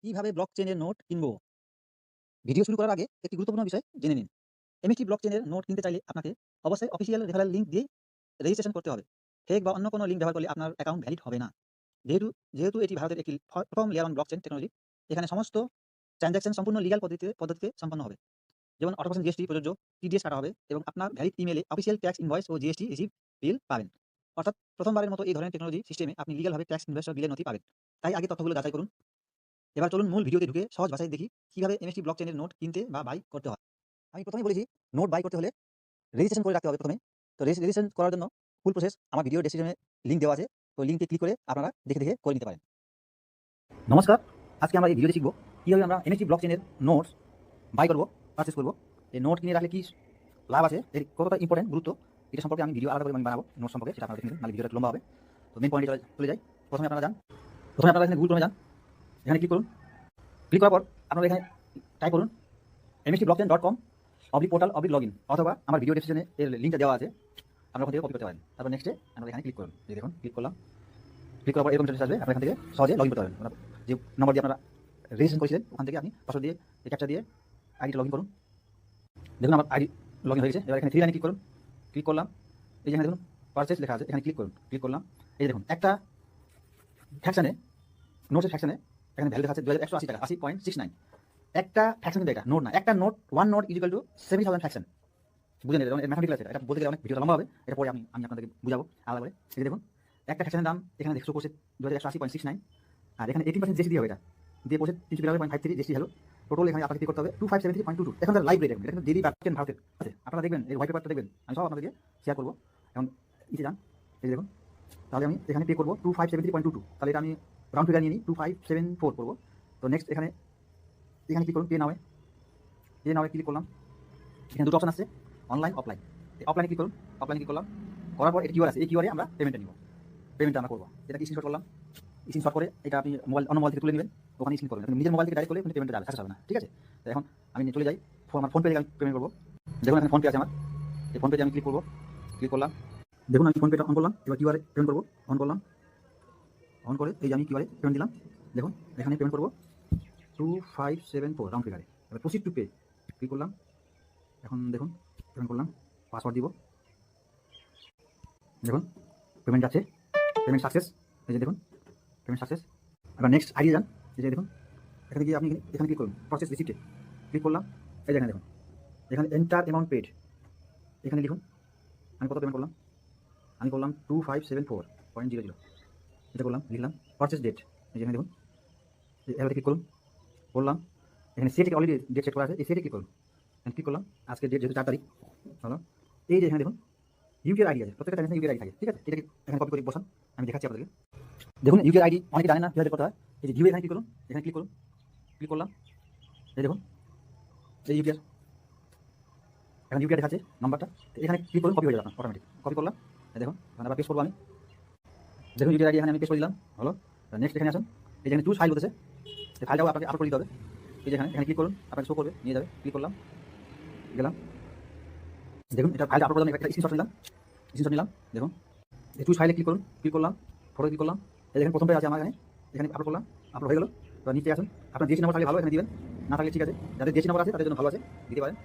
কিভাবে ব্লকচেনের নোট কিনবো? ভিডিও শুরু করার আগে একটি গুরুত্বপূর্ণ বিষয় জেনে নিন। এমএসটি ব্লকচেনের নোট কিনতে চাইলে আপনাকে অবশ্যই অফিসিয়াল রেফারেল লিংক দিয়েই রেজিস্ট্রেশন করতে হবে। ফেক বা অন্য কোনো লিংক ব্যবহার করলে আপনার অ্যাকাউন্ট ভ্যালিড হবে না। যেহেতু যেহেতু এটি ভারতের একটি প্রথম লেয়ার অন ব্লকচেন টেকনোলজি, এখানে সমস্ত ট্রান্সাকশন সম্পূর্ণ লিগ্যাল পদ্ধতিতে সম্পন্ন হবে। যেমন 18% জিএসটি প্রযোজ্য, টিডিএস কাটা হবে এবং আপনার ভ্যালিড ইমেইলে অফিসিয়াল ট্যাক্স ইনভয়েস ও জিএসটি রিসিভ বিল পাবেন। অর্থাৎ প্রথমবারের মতো এই ধরনের টেকনোলজি সিস্টেমে আপনি লিগ্যালভাবে ট্যাক্স ইনভয়েস ও বিলের নথি পাবেন। তাই আগে তথ্যগুলো যাচাই করুন। এবার চলুন মূল ভিডিওতে ঢুকে সহজ ভাষায় দেখি কিভাবে এমএসটি ব্লকচেনের নোট কিনতে বা বাই করতে হয়। আমি প্রথমেই বলেছি, নোট বাই করতে হলে রেজিস্ট্রেশন করে রাখতে হবে প্রথমে। তো রেজিস্ট্রেশন করার জন্য ফুল প্রসেস আমার ভিডিও ডেসক্রিপশনে লিংক দেওয়া আছে। তো লিংকে ক্লিক করে আপনারা দেখে করে নিতে পারেন। নমস্কার, আজকে আমরা এই ভিডিওতে শিখব কীভাবে আমরা এমএসটি ব্লকচেনের নোটস বাই করবো, পারচেস করবো। এই নোট কিনে রাখলে কি লাভ আছে, এর কতটা ইম্পর্টেন্ট গুরুত্ব, এটা সম্পর্কে আমি ভিডিও আলাদা করে আমি বানাবো নোট সম্পর্কে, সেটা আপনারা দেখে নিন, নাহলে ভিডিওটা লম্বা হবে। তো মেন পয়েন্টে চলে যাই। প্রথমে আপনারা এখানে গুগল ক্রোমে যান, এখানে ক্লিক করুন। ক্লিক করার পর আপনারা এখানে টাইপ করুন mstblockchain.com/portal/login, অথবা আমার ভিডিও ডেসক্রিপশনে এর লিঙ্কটা দেওয়া আছে, আপনারা ওখান থেকে কপি করতে পারেন। তারপর নেক্সটে আমরা এখানে ক্লিক করুন। এই দেখুন ক্লিক করলাম। ক্লিক করার পর এরকম ইন্টারফেস আসবে, আপনারা এখান থেকে সহজে লগইন করতে পারবেন। যে নম্বর দিয়ে আপনারা রেজিস্ট্রেশন করেছিলেন ওখান থেকে আপনি পাসওয়ার্ড দিয়ে ক্যাপচা দিয়ে আইডিটা লগইন করুন। দেখুন আমার আইডি লগইন হয়ে গেছে। এবার এখানে থ্রি লাইনে ক্লিক করুন। ক্লিক করলাম। এই যেখানে দেখুন পারচেজ লেখা আছে, এখানে ক্লিক করুন। ক্লিক করলাম। এই দেখুন একটা ফ্র্যাকশনে, নোটসের ফ্র্যাকশনে এখানে ভ্যালু দেখা আছে 2180 টাকা 80.69। একটা ফ্র্যাকশন কিন্তু এটা নোট না, একটা note, one note is equal to 70,000 fraction. বুঝে নিন, ম্যাথমেটিক্যাল আছে এটা, বলতে গেলে অনেক ভিডিওটা লম্বা হবে, এটা পরে আমি আপনাদেরকে বুঝাবো আলাদা করে। এই দেখুন একটা ফ্র্যাকশনের দাম এখানে দেখছো করছে 2180.69, আর এখানে 18% জিএসটি দিয়ে হবে, এটা দিয়ে পড়ছে 392.53 জিএসটি হলো টোটাল। এখানে আপনাকে পে করতে হবে 2573.22। এখন তার লাইভ রেট, এটা কিন্তু ডেইলি পাচ্ছেন ভারতের আছে, আপনারা দেখবেন এই হোয়াইট পেপারটা দেখবেন, আমি সব আপনাদেরকে শেয়ার করবো। এখন ইসে যান, এই দেখুন, তাহলে আমি এখানে পে করবো 2573.22, তাহলে এটা আমি রাউন্ড ফিগার নিয়ে নিই 2574 করবো। তো নেক্সট এখানে ক্লিক করুন, পে নাও ক্লিক করলাম। এখানে দুটো অপশন আছে, অনলাইন অফলাইন। অফলাইনে ক্লিক করুন, অফলাইনে ক্লিক করলাম। করার পর কিউআর আছে, এই কিউআরে আমরা পেমেন্টটা নিব, পেমেন্টটা আমরা করবো। এটাকে স্ক্রিনশট করলাম। স্ক্রিনশট করে এটা আপনি অন্য মোবাইল থেকে তুলে নেবেন, ওখানে স্ক্রিন করবেন। নিজের মোবাইল থেকে ডাইরেক্ট করলে কিন্তু পেমেন্টটা যাবে, সাথে হবে না, ঠিক আছে? তো এখন আমি চলে যাই, আমার ফোনপে থেকে আমি পেমেন্ট করবো। দেখুন এখানে ফোনপে আছে আমার, এই ফোনপেতে আমি ক্লিক করবো। ক্লিক করলাম। দেখুন আমি ফোনপেটা অন করলাম। এবার কিউআরে পেমেন্ট করবো, অন করলাম। অন করে এই যে আমি কিউআরে পেমেন্ট দিলাম। দেখুন এখানে পেমেন্ট করবো 2574 রাউন্ড ফিগারে। এবার প্রসিড টু পে ক্লিক করলাম। এখন দেখুন পেমেন্ট করলাম, পাসওয়ার্ড দিব। দেখুন পেমেন্ট যাচ্ছে, পেমেন্ট সাকসেস। এই যে দেখুন পেমেন্ট সাকসেস। এবার নেক্সট আইডি যান, এই যে দেখুন এখানে গিয়ে আপনি এখানে ক্লিক করুন, প্রসেস রিসিপ্টে ক্লিক করলাম। এই যে এখানে দেখুন, এখানে এন্টার অ্যামাউন্ট পেড, এখানে লিখুন আমি কত পেমেন্ট করলাম। আমি করলাম 2574.00, এটা করলাম, লিখলাম। পারচেস ডেট, এই যে এখানে দেখুন, এভাবে ক্লিক করুন, করলাম। এখানে সেটে অলরেডি ডেট সেট করা আছে, এই সেটে ক্লিক করুন। এখানে ক্লিক করলাম, আজকে ডেট যেহেতু 4 তারিখ হলো। এই যে এখানে দেখুন ইউপিআই আইডি আছে, প্রত্যেকটা ট্রানজাকশনে ইউপিআই আইডি থাকে, ঠিক আছে? এটাকে এখানে কপি করে বসান, আমি দেখাচ্ছি আপনাদেরকে। দেখুন ইউপিআই আইডি অনেকে জানে না কীভাবে করতে হয়। এই যে ভিউ, এখানে ক্লিক করুন, এখানে ক্লিক করুন, ক্লিক করলাম। এই দেখুন এই ইউপিআই, এখন ইউপিআই দেখাচ্ছে নাম্বারটা, এখানে ক্লিক করুন, কপি হয়ে যাবে আপনার অটোমেটিক। কপি করলাম। এই দেখুন এখন আবার পেস্ট করবো আমি। দেখুন ইউপিআই আইডি এখানে আমি পেস্ট করে দিলাম, হলো। নেক্সট এখানে আসুন, এই যেখানে চুজ ফাইল বলতেছে, এই ফাইলটাও আপনাকে আপলোড করে দিতে হবে। এই যেখানে এখানে ক্লিক করুন, আপনাকে শো করবে, নিয়ে যাবে। ক্লিক করলাম, গেলাম। দেখুন এটা ফাইলটা আপলোড করলাম, একটা স্ক্রিনশট নিলাম। দেখুন এই চুজ ফাইলে ক্লিক করুন, ক্লিক করলাম, ফটো ক্লিক করলাম। এই দেখেন প্রথম পেজ আছে আমার, এখানে আপলোড করলাম, আপলোড হয়ে গেল। তো নিচে আসুন, আপনার দেশি নম্বর থাকলে ভালো, এখানে দিবেন, না থাকলে ঠিক আছে। যাদের দেশি নম্বর আছে তাদের জন্য ভালো আছে, দিতে পারেন।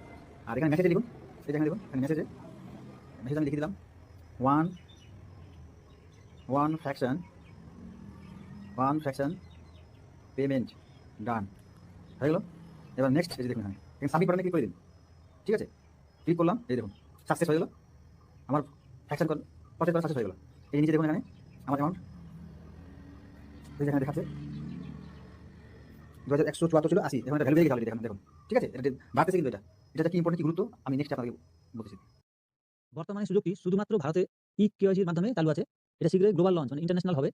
আর এখানে মেসেজে লিখুন, এই যেখানে দেখুন এখানে মেসেজ আমি লিখে দিলাম ওয়ান ফ্র্যাকশন পেমেন্ট ডান হয়ে গেল। এবার নেক্সট এই যে দেখুন এখানে সাবমিট বাটনে ক্লিক করে দিন, ঠিক আছে? ক্লিক করলাম, এই দেখুন সাকসেস হয়ে গেল, আমার ফ্র্যাকশন প্রসেস করা সাকসেস হয়ে গেল। এই নিচে দেখুন এখানে আমার অ্যামাউন্ট যেখানে দেখাচ্ছে 2174 ছিল 80, এখন এটা ভ্যালু বেড়ে গেছে অলরেডি, দেখুন ঠিক আছে? এটা বাড়তেছে কিন্তু এটা কি ইম্পর্টেন্ট, কি গুরুত্ব আমি নেক্সট আপনাকে বলতেছি। বর্তমানে সুযোগটি শুধুমাত্র ভারতে কেওয়াইসির মাধ্যমে চালু আছে। এটা শীঘ্রই গ্লোবাল লঞ্চ মানে ইন্টারন্যাশনাল হবে।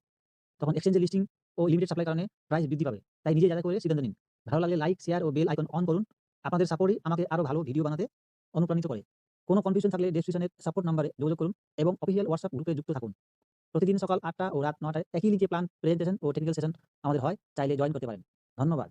তখন এক্সচেঞ্জে লিস্টিং ও লিমিটেড সাপ্লাই কারণে প্রাইস বৃদ্ধি পাবে। তাই নিজে যাচাই করে সিদ্ধান্ত নিন। ভালো লাগলে লাইক, শেয়ার ও বেল আইকন অন করুন। আপনাদের সাপোর্টই আমাকে আরও ভালো ভিডিও বানাতে অনুপ্রাণিত করে। কোনো কনফিউশন থাকলে ডেসক্রিপশনের সাপোর্ট নাম্বারে যোগাযোগ করুন এবং অফিসিয়াল হোয়াটসঅ্যাপ গ্রুপে যুক্ত থাকুন। প্রতিদিন সকাল 8টা ও রাত 9টায় একই লিঙ্কে প্ল্যান, প্রেজেন্টেশন ও টেকনিক্যাল সেশন আমাদের হয়, চাইলে জয়েন করতে পারেন। ধন্যবাদ।